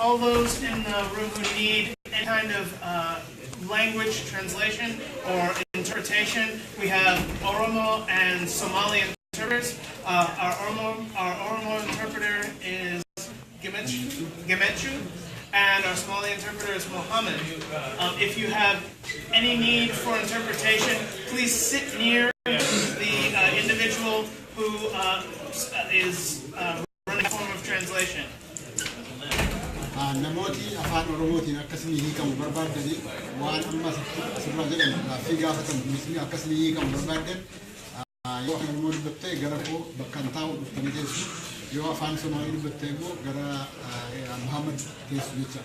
All those in the room who need any kind of language translation or interpretation, we have Oromo and Somali interpreters. Our Oromo interpreter is Gemechu, and our Somali interpreter is Mohammed. If you have any need for interpretation, please sit near the individual who is running a form of translation. Namooti afaan Oromootiin akkasii hiikamu barbaadanii waan amma asirraa jedhan fi gaafatan misni akkasii hiikamu barbaadan yoo afaan Oromoo dubbattee gara koo bakka taa'u dhuftanii teessu yoo afaan Somaalii dubbattee immoo gara Muhammad teessu jecha.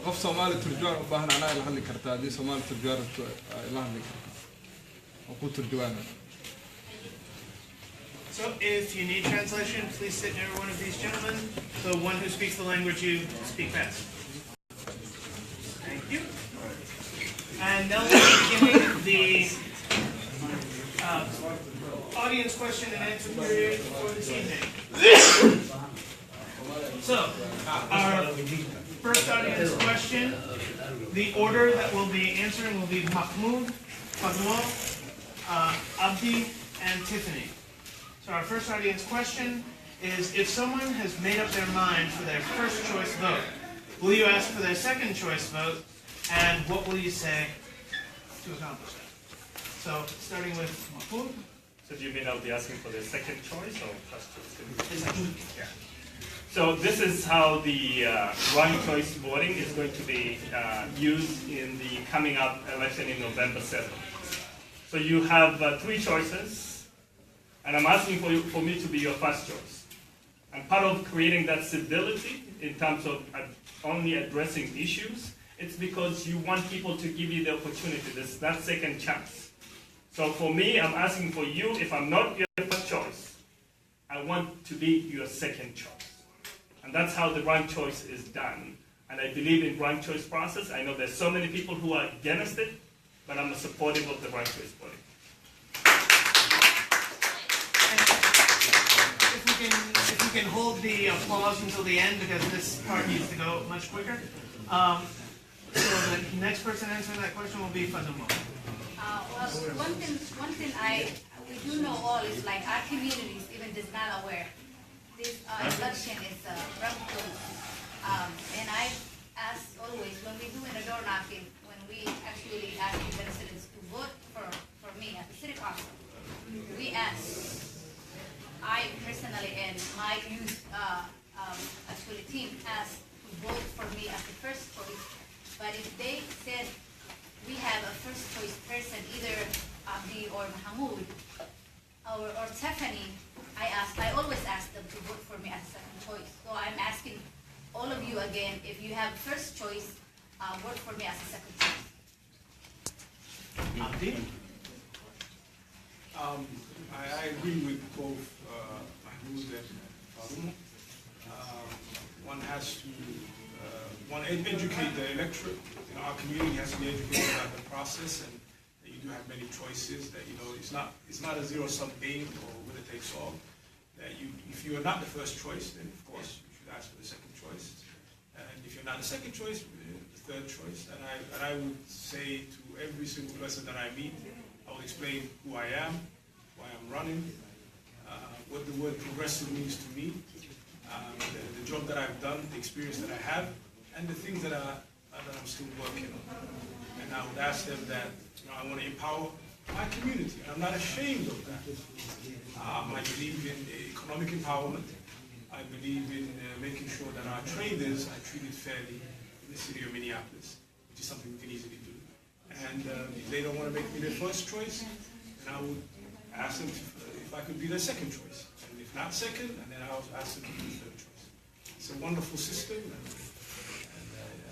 qof Soomaali turjuwaan u baahan anaa ila hadli kartaa haddii Soomaali turjuwaan ila hadli kartaa oo ku turjuwaana. So if you need translation, please sit near one of these gentlemen, the one who speaks the language you speak best. Thank you. And now we're beginning the audience question and answer period for this evening. So, our first audience question, the order that we'll be answering will be Mahmoud, Fadwa, Abdi, and Tiffany. So our first audience question is, if someone has made up their mind for their first choice vote, will you ask for their second choice vote, and what will you say to accomplish that? So starting with Mahmoud. So do you mean I'll be asking for the second choice or first choice? Yeah. So this is how the ranked choice voting is going to be used in the coming up election in November 7th. So you have three choices. And I'm asking for me to be your first choice. And part of creating that civility in terms of only addressing issues, it's because you want people to give you the opportunity, that second chance. So for me, I'm asking for you, if I'm not your first choice, I want to be your second choice. And that's how the ranked choice is done. And I believe in ranked choice process. I know there's so many people who are against it, but I'm supportive of the ranked choice voting. If you can hold the applause until the end, because this part needs to go much quicker. So the next person answering that question will be Faduma. Well, one thing we do know all is like our communities even is not aware. This election is ranked choice. And I ask always when we do in the door knocking, when we actually ask the residents to vote for me at the city council, we ask. I personally and my youth actually team asked to vote for me as the first choice. But if they said we have a first choice person, either Abdi or Mahmoud or Tiffany, I always ask them to vote for me as a second choice. So I'm asking all of you again, if you have first choice, vote for me as a second choice. Abdi? I agree with both Mahmoud and Faduma. One has to educate the electorate. Our community has to be educated about the process, and you do have many choices. That it's not a zero-sum game or winner takes all. That if you are not the first choice, then of course you should ask for the second choice. And if you're not the second choice, the third choice. And I would say to every single person that I meet, I will explain who I am, why I'm running, what the word progressive means to me, the job that I've done, the experience that I have, and the things that I'm still working on. And I would ask them that I want to empower my community. And I'm not ashamed of that. I believe in economic empowerment. I believe in making sure that our traders are treated fairly in the city of Minneapolis, which is something we can easily do. And if they don't want to make me their first choice, then I would ask them if I could be their second choice. And if not second, and then I'll ask them to be third choice. It's a wonderful system, and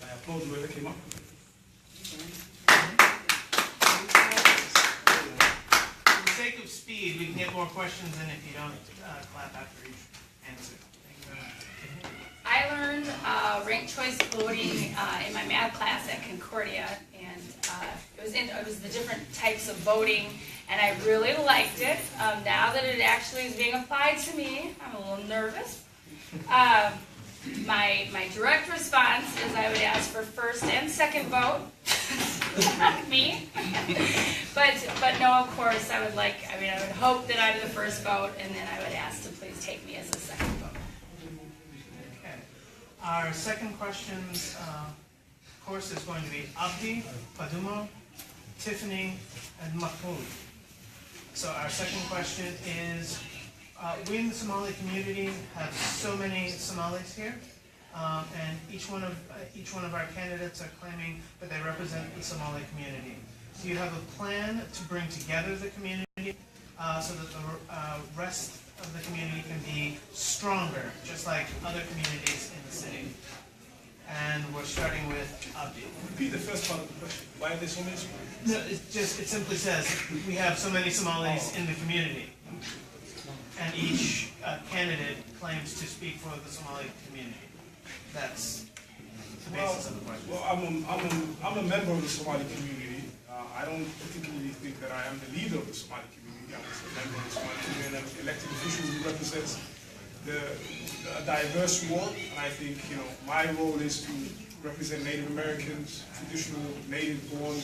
I applaud whoever came up with it. For the sake of speed, we can get more questions in if you don't clap after each answer. Thank you very much. I learned ranked choice voting in my math class at Concordia, and it was the different types of voting, and I really liked it. Now that it actually is being applied to me, I'm a little nervous, My direct response is I would ask for first and second vote. Me. But no, of course, I would hope that I'm the first vote, and then I would ask to please take me as a second vote. Okay. Our second questions, course, is going to be Abdi, Padumo, Tiffany, and Mahmoud. So our second question is, we in the Somali community have so many Somalis here, and each one of our candidates are claiming that they represent the Somali community. Do you have a plan to bring together the community so that the rest of the community can be stronger, just like other communities in the city? And we're starting with Abdi. Repeat the first part of the question. Why are there so many Somalis? No, it simply says we have so many Somalis in the community, and each candidate claims to speak for the Somali community. That's the basis of the question. Well, I'm a member of the Somali community. I don't particularly think that I am the leader of the Somali community. I'm just a member of the Somali community, and I'm an elected official who represents the diverse ward. And I think, my role is to represent Native Americans, traditional native-born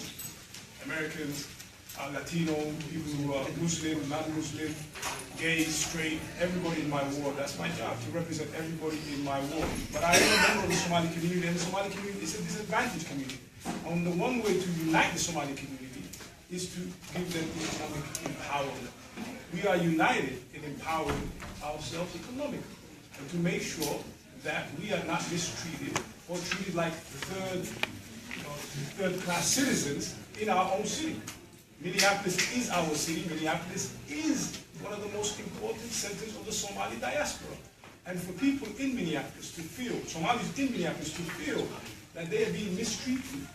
Americans, Latino, people who are Muslim, non-Muslim, gay, straight, everybody in my ward. That's my job, to represent everybody in my ward. But I am a member of the Somali community, and the Somali community is a disadvantaged community. And the one way to unite the Somali community is to give them economic empowerment. We are united in empowering ourselves economically, and to make sure that we are not mistreated or treated like third-class citizens in our own city. Minneapolis is our city. Minneapolis is one of the most important centers of the Somali diaspora. And for people in Minneapolis to feel, Somalis in Minneapolis to feel that they are being mistreated,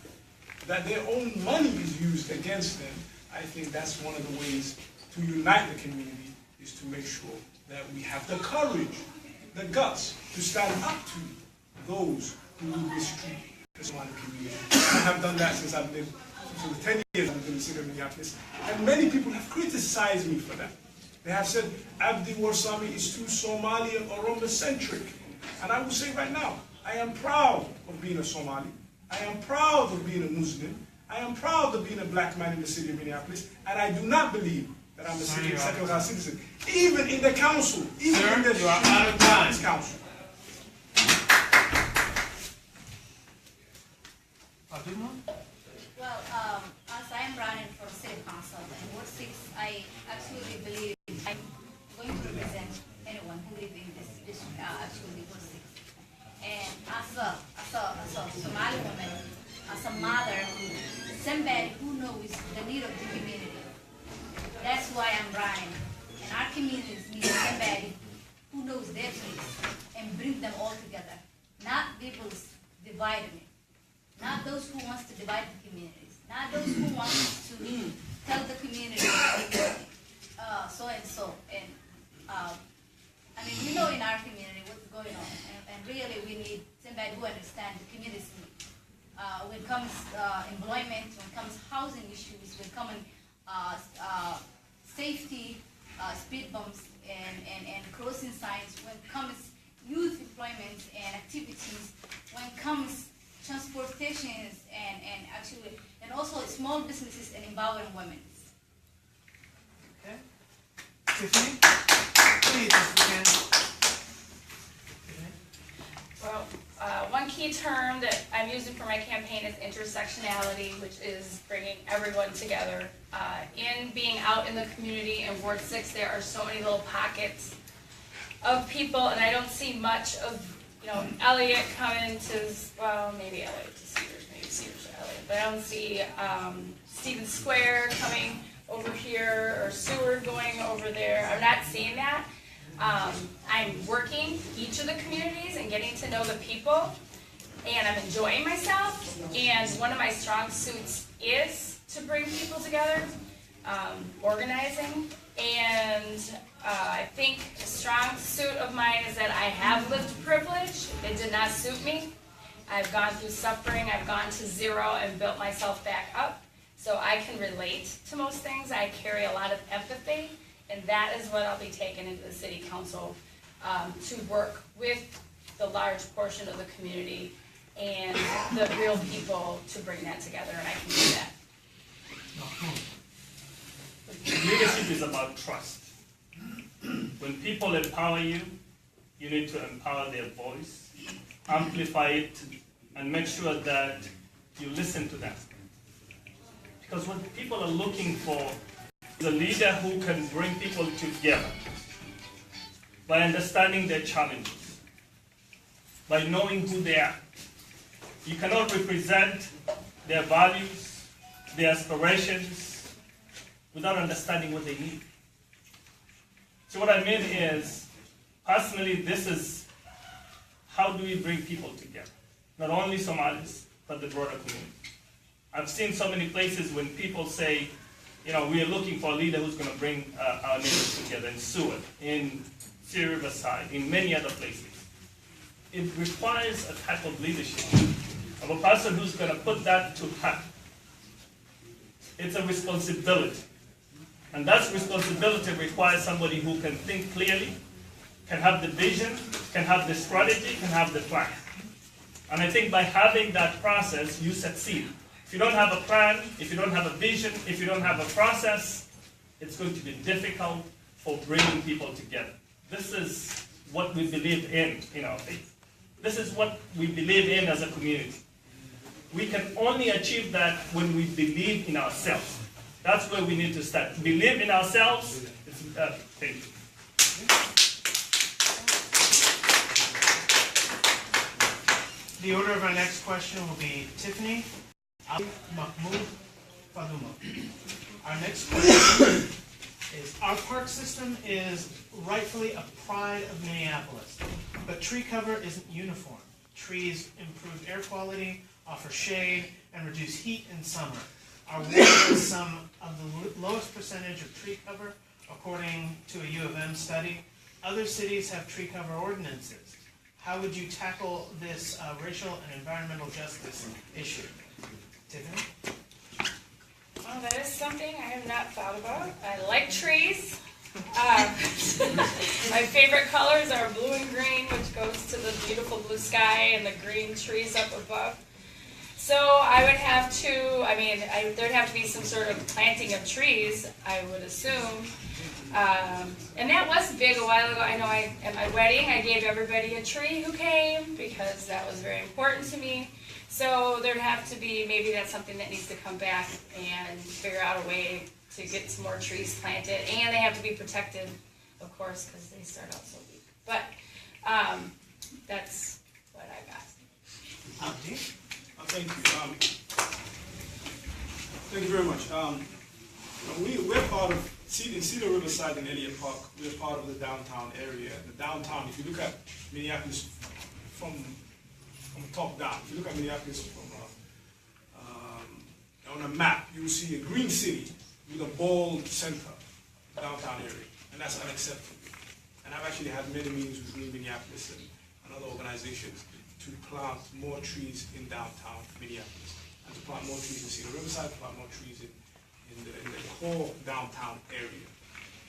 that their own money is used against them, I think that's one of the ways to unite the community, is to make sure that we have the courage, the guts to stand up to those who mistreat the Somali community. I have done that since I've lived, for the 10 years I've been in the city of Minneapolis, and many people have criticized me for that. They have said, Abdi Warsame is too Somali and Oromo-centric. And I will say right now, I am proud of being a Somali. I am proud of being a Muslim. I am proud of being a black man in the city of Minneapolis. And I do not believe that I'm a second-class citizen. Even in the council, even in the you are out of time. council. Padumo? Well, as I am running for city council in Ward 6, I absolutely believe I'm going to represent anyone who lives in this district, actually Ward 6. And as a Somali woman, as a mother, somebody who knows the need of the community. That's why I'm running. And our communities need somebody who knows their needs and bring them all together. Not people's dividing it. Not those who wants to divide the communities. Not those who want to tell the community so and so. And we know in our community what's going on, and really we need somebody who understands the community's needs. When it comes employment, when it comes housing issues, when it comes safety, speed bumps, and crossing signs, when it comes youth employment and activities, when it comes transportation and also small businesses and empowering women. Okay. Tiffany? Please, if you can. Well, one key term that I'm using for my campaign is intersectionality, which is bringing everyone together. In being out in the community in Ward 6, there are so many little pockets of people, and I don't see much of, Elliott coming to, well, maybe Elliott to Cedars, maybe Cedars to Elliott, but I don't see Stevens Square coming over here or Seward going over there. I'm not seeing that. I'm working each of the communities and getting to know the people, and I'm enjoying myself, and one of my strong suits is to bring people together, organizing, and I think a strong suit of mine is that I have lived privilege. It did not suit me. I've gone through suffering, I've gone to zero and built myself back up, so I can relate to most things. I carry a lot of empathy, and that is what I'll be taking into the city council to work with the large portion of the community and the real people to bring that together, and I can do that. Leadership is about trust. When people empower you, you need to empower their voice, amplify it, and make sure that you listen to them. Because what people are looking for is a leader who can bring people together by understanding their challenges, by knowing who they are. You cannot represent their values, their aspirations, without understanding what they need. So what I mean is, personally, this is how do we bring people together? Not only Somalis, but the broader community. I've seen so many places when people say, we are looking for a leader who's going to bring our neighbors together in Seward, in Sea Riverside, in many other places. It requires a type of leadership, of a person who's going to put that to heart. It's a responsibility. And that responsibility requires somebody who can think clearly, can have the vision, can have the strategy, can have the plan. And I think by having that process, you succeed. If you don't have a plan, if you don't have a vision, if you don't have a process, it's going to be difficult for bringing people together. This is what we believe in our faith. This is what we believe in as a community. We can only achieve that when we believe in ourselves. That's where we need to start. Believe in ourselves. Thank you. The order of our next question will be Tiffany, Ali, Mahmoud, Faduma. Our next question is, our park system is rightfully a pride of Minneapolis, but tree cover isn't uniform. Trees improve air quality, offer shade, and reduce heat in summer. Our ward has some of the lowest percentage of tree cover, according to a U of M study. Other cities have tree cover ordinances. How would you tackle this racial and environmental justice issue? Tiffany? Well, that is something I have not thought about. I like trees. My favorite colors are blue and green, which goes to the beautiful blue sky and the green trees up above. So I would have to, there'd have to be some sort of planting of trees, I would assume. And that was big a while ago. I know at my wedding, I gave everybody a tree who came because that was very important to me. So there'd have to be, maybe that's something that needs to come back and figure out a way to get some more trees planted. And they have to be protected, of course, because they start out so weak. But that's what I got. Abdi? Thank you. Thank you very much. We're part of, in Cedar Riverside and Elliott Park, we're part of the downtown area. The downtown, if you look at Minneapolis from top down, if you look at Minneapolis on a map, you will see a green city with a bold center, downtown area, and that's unacceptable. And I've actually had many meetings with Green Minneapolis and other organizations to plant more trees in downtown Minneapolis, and to plant more trees in Cedar Riverside, to plant more trees in the core downtown area.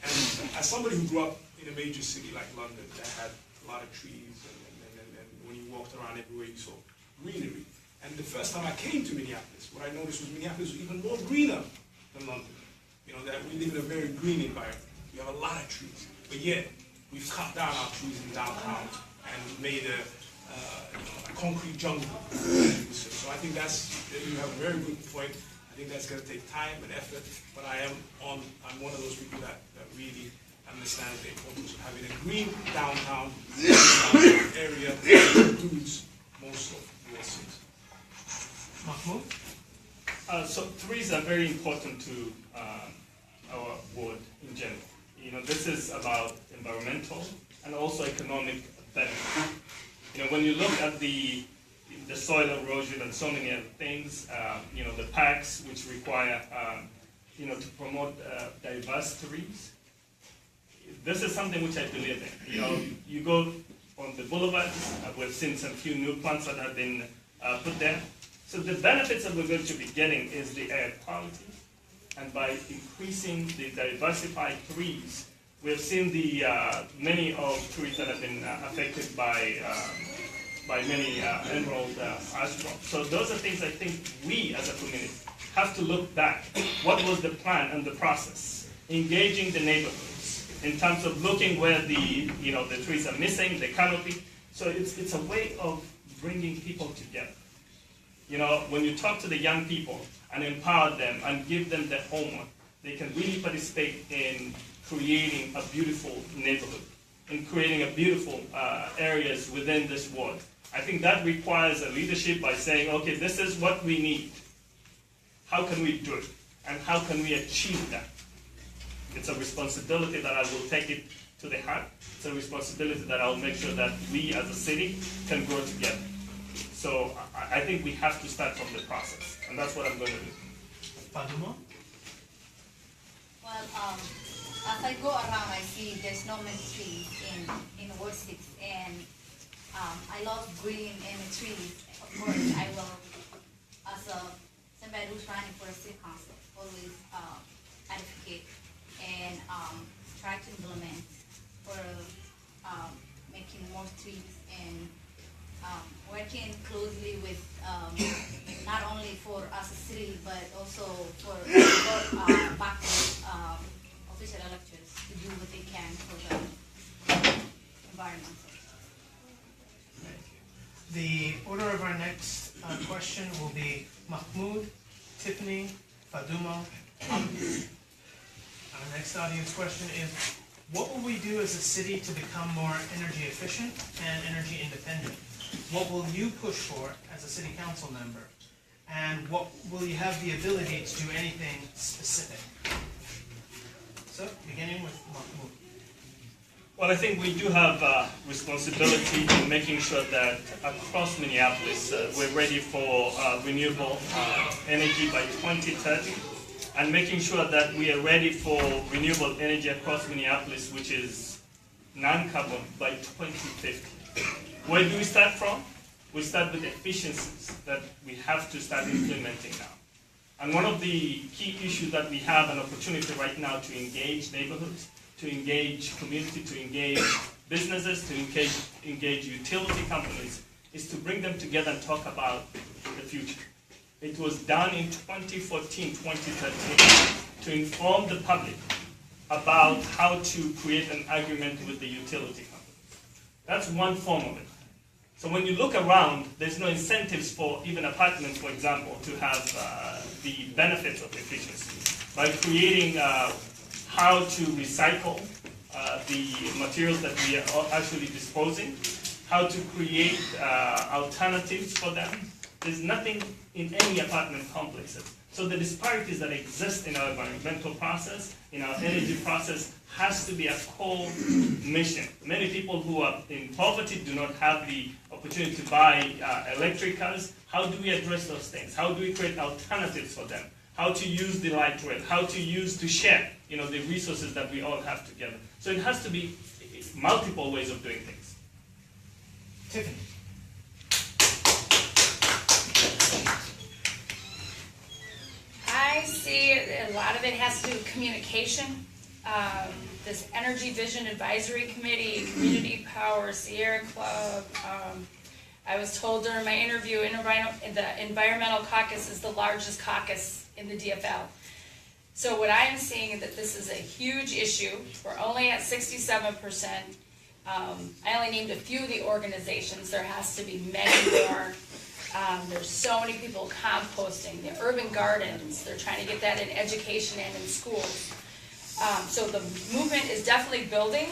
And as somebody who grew up in a major city like London that had a lot of trees, and when you walked around everywhere you saw greenery. And the first time I came to Minneapolis, what I noticed was Minneapolis was even more greener than London. That we live in a very green environment. We have a lot of trees, but yet we've cut down our trees in downtown and made a concrete jungle. So I think you have a very good point. I think that's going to take time and effort, but I'm one of those people that really understand the importance of having a green downtown area that includes most of the cities. Mahmoud? So trees are very important to our ward in general. This is about environmental and also economic benefit. When you look at the soil erosion and so many other things, the parks which require, to promote diverse trees. This is something which I believe in. You go on the boulevards, we've seen some few new plants that have been put there. So the benefits that we're going to be getting is the air quality, and by increasing the diversified trees, We have seen the many of trees that have been affected by many emerald ash drops. So those are things I think we as a community have to look back. What was the plan and the process? Engaging the neighborhoods in terms of looking where the trees are missing, the canopy. So it's a way of bringing people together. When you talk to the young people and empower them and give them the homework, they can really participate in creating a beautiful neighborhood, in creating a beautiful areas within this ward. I think that requires a leadership by saying, okay, this is what we need. How can we do it? And how can we achieve that? It's a responsibility that I will take it to the heart. It's a responsibility that I'll make sure that we as a city can grow together. So I think we have to start from the process, and that's what I'm going to do. Paduma? Well, as I go around, I see there's no many trees in Ward 6, and I love green and the trees. Of course, I will, as somebody who's running for a city council, always advocate and try to implement for making more trees and working closely with not only for us as a city, but also for back official electors to do what they can for the environment. The order of our next question will be Mahmoud, Tiffany, Faduma, Abdi. Our next audience question is, what will we do as a city to become more energy efficient and energy independent? What will you push for as a city council member? And what will you have the ability to do anything specific? So, beginning with Mahmoud. Well, I think we do have a responsibility in making sure that across Minneapolis we're ready for renewable energy by 2030, and making sure that we are ready for renewable energy across Minneapolis, which is non-carbon, by 2050. Where do we start from? We start with efficiencies that we have to start implementing now. And one of the key issues that we have an opportunity right now to engage neighborhoods, to engage community, to engage businesses, to engage utility companies, is to bring them together and talk about the future. It was done in 2014, 2013 to inform the public about how to create an agreement with the utility company. That's one form of it. So when you look around, there's no incentives for even apartments, for example, to have the benefits of efficiency. By creating how to recycle the materials that we are actually disposing, how to create alternatives for them. There's nothing in any apartment complexes. So the disparities that exist in our environmental process, in our energy process, has to be a core mission. Many people who are in poverty do not have the opportunity to buy electric cars. How do we address those things? How do we create alternatives for them? How to use the light rail? How to share, the resources that we all have together? So it has to be multiple ways of doing things. Tiffany. I see a lot of it has to do with communication. This Energy Vision Advisory Committee, Community Power, Sierra Club. I was told during my interview, the Environmental Caucus is the largest caucus in the DFL. So what I am seeing is that this is a huge issue. We're only at 67%. I only named a few of the organizations. There has to be many more. There's so many people composting, the urban gardens. They're trying to get that in education and in schools. So the movement is definitely building,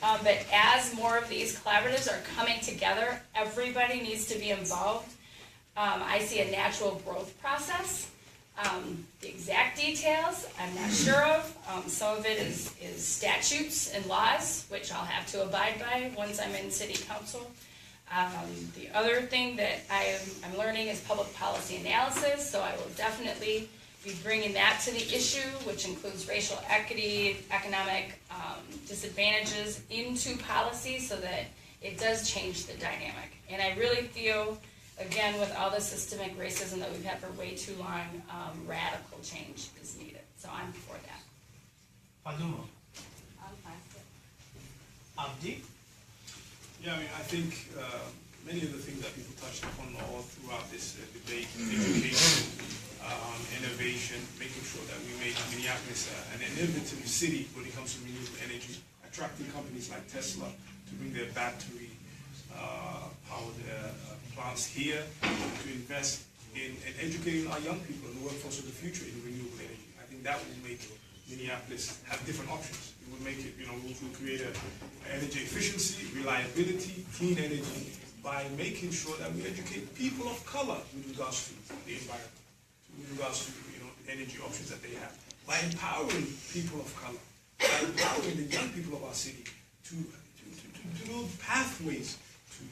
but as more of these collaboratives are coming together, everybody needs to be involved. I see a natural growth process. The exact details, I'm not sure of. Some of it is statutes and laws, which I'll have to abide by once I'm in city council. The other thing that I'm learning is public policy analysis, so I will definitely be bringing that to the issue, which includes racial equity, economic disadvantages into policy so that it does change the dynamic. And I really feel, again, with all the systemic racism that we've had for way too long, radical change is needed. So I'm for that. Paduma. I'm fine. Abdi? Yeah, I mean, I think many of the things that people touched upon all throughout this debate, education, innovation, making sure that we make Minneapolis an innovative city when it comes to renewable energy, attracting companies like Tesla to bring their battery powered plants here, to invest in educating our young people in the workforce of the future in renewable energy. I think that will make Minneapolis have different options. It will make it, we'll create energy efficiency, reliability, clean energy by making sure that we educate people of color with regards to the environment, with regards to energy options that they have, by empowering people of color, by empowering the young people of our city to build pathways to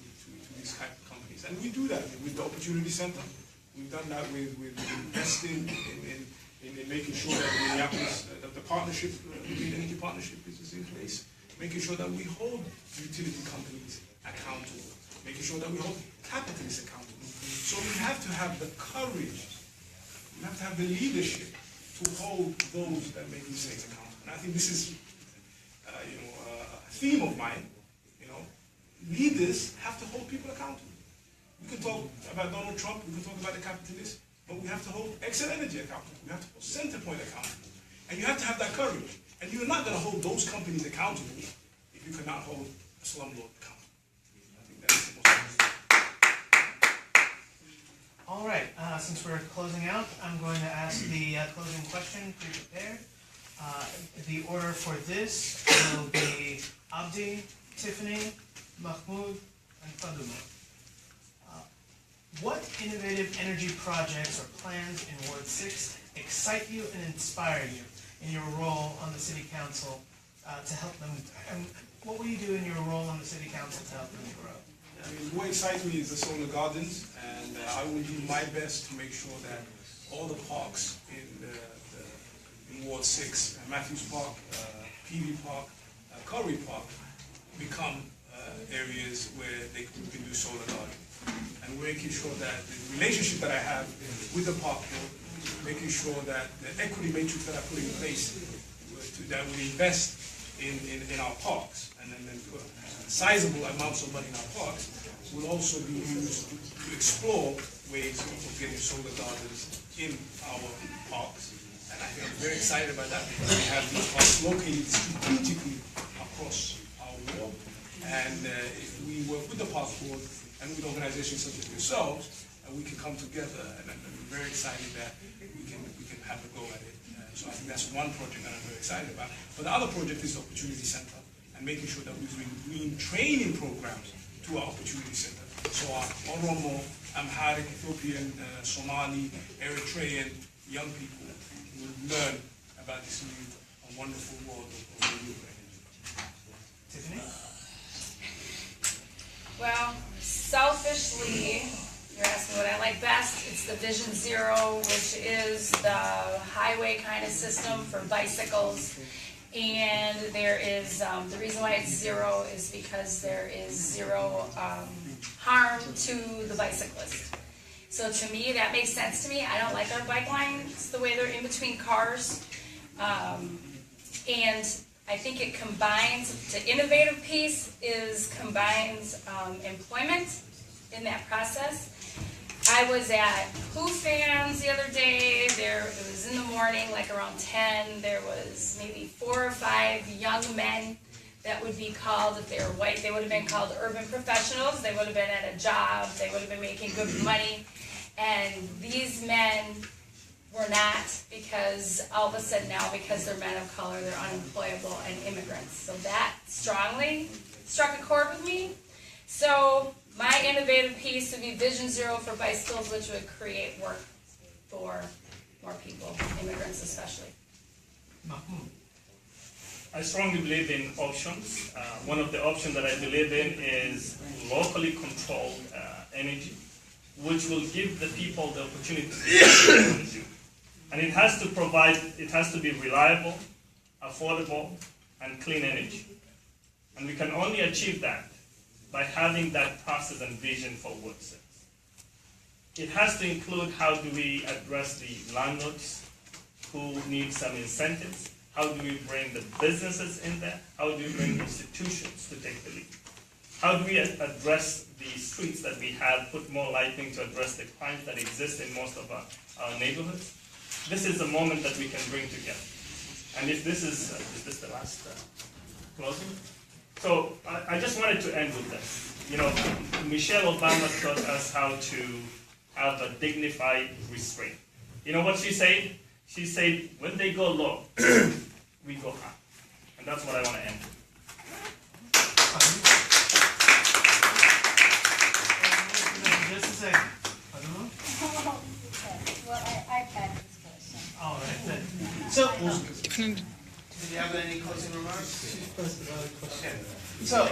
these type of companies. And we do that with the Opportunity Center. We've done that with investing in making sure that Minneapolis, that the partnership, the Green Energy Partnership is in place, making sure that we hold utility companies accountable, making sure that we hold capitalists accountable. So we have to have the courage, we have to have the leadership to hold those that make mistakes accountable. And I think this is, a theme of mine. Leaders have to hold people accountable. We can talk about Donald Trump, we can talk about the capitalists, but we have to hold Exxon Energy accountable. We have to hold Centerpoint accountable. And you have to have that courage. And you're not going to hold those companies accountable if you cannot hold a slumlord accountable. I think that's the most important. All right, since we're closing out, I'm going to ask the closing question pre-prepared. The order for this will be Abdi, Tiffany, Mahmoud, and Faduma. What innovative energy projects or plans in Ward 6 excite you and inspire you in your role on the City Council to help them? And what will you do in your role on the City Council to help them grow? I mean, what excites me is the solar gardens, and I will do my best to make sure that all the parks in Ward 6, Matthews Park, Peavy Park, Curry Park, become areas where they can do solar gardening. And making sure that the relationship that I have with the park board, making sure that the equity matrix that I put in place, that we invest in our parks, and then put sizable amounts of money in our parks, will also be used to explore ways of getting solar gardens in our parks. And I think I'm very excited about that because we have these parks located strategically across our ward. And if we work with the park board and with organizations such as yourselves, we can come together, and I'm very excited that we can have a go at it. So I think that's one project that I'm very excited about. But the other project is the Opportunity Center, and making sure that we bring training programs to our Opportunity Center. So our Oromo, Amharic, Ethiopian, Somali, Eritrean young people will learn about this new wonderful world of renewable energy. Tiffany? Well, selfishly, you're asking what I like best. It's the Vision Zero, which is the highway kind of system for bicycles. And there is, the reason why it's zero is because there is zero harm to the bicyclist. So to me, that makes sense to me. I don't like our bike lines the way they're in between cars. And I think it combines, the innovative piece combines employment in that process. I was at Who Fans the other day. It was in the morning, like around 10. There was maybe 4 or 5 young men that would be called, if they were white, they would have been called urban professionals. They would have been at a job. They would have been making good money. And these men were not, because all of a sudden now, because they're men of color, they're unemployable and immigrants. So that strongly struck a chord with me. So my innovative piece would be Vision Zero for bicycles, which would create work for more people, immigrants especially. Mahmoud? I strongly believe in options. One of the options that I believe in is locally controlled energy, which will give the people the opportunity to use energy. And it has to be reliable, affordable, and clean energy. And we can only achieve that by having that process and vision for Ward 6. It has to include how do we address the landlords who need some incentives, How do we bring the businesses in there? How do we bring institutions to take the lead? How do we address the streets that we have, put more lighting to address the crimes that exist in most of our neighborhoods? This is a moment that we can bring together. And if this is this the last closing? So I just wanted to end with this. You know, Michelle Obama taught us how to have a dignified restraint. You know what she said? She said, when they go low, we go high. And that's what I want to end with. Just a second. I don't know. Well, I got this question. All right, then. So, did you have any closing remarks? Okay. So,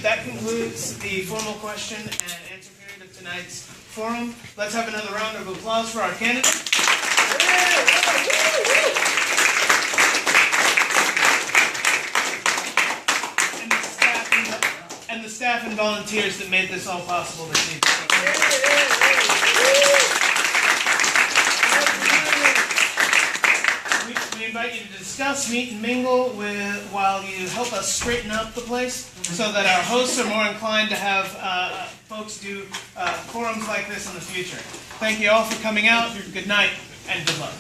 that concludes the formal question and answer period of tonight's forum. Let's have another round of applause for our candidate. And the staff and volunteers that made this all possible this evening. We invite you to discuss, meet, and mingle while you help us straighten up the place so that our hosts are more inclined to have folks do forums like this in the future. Thank you all for coming out. Good night and good luck.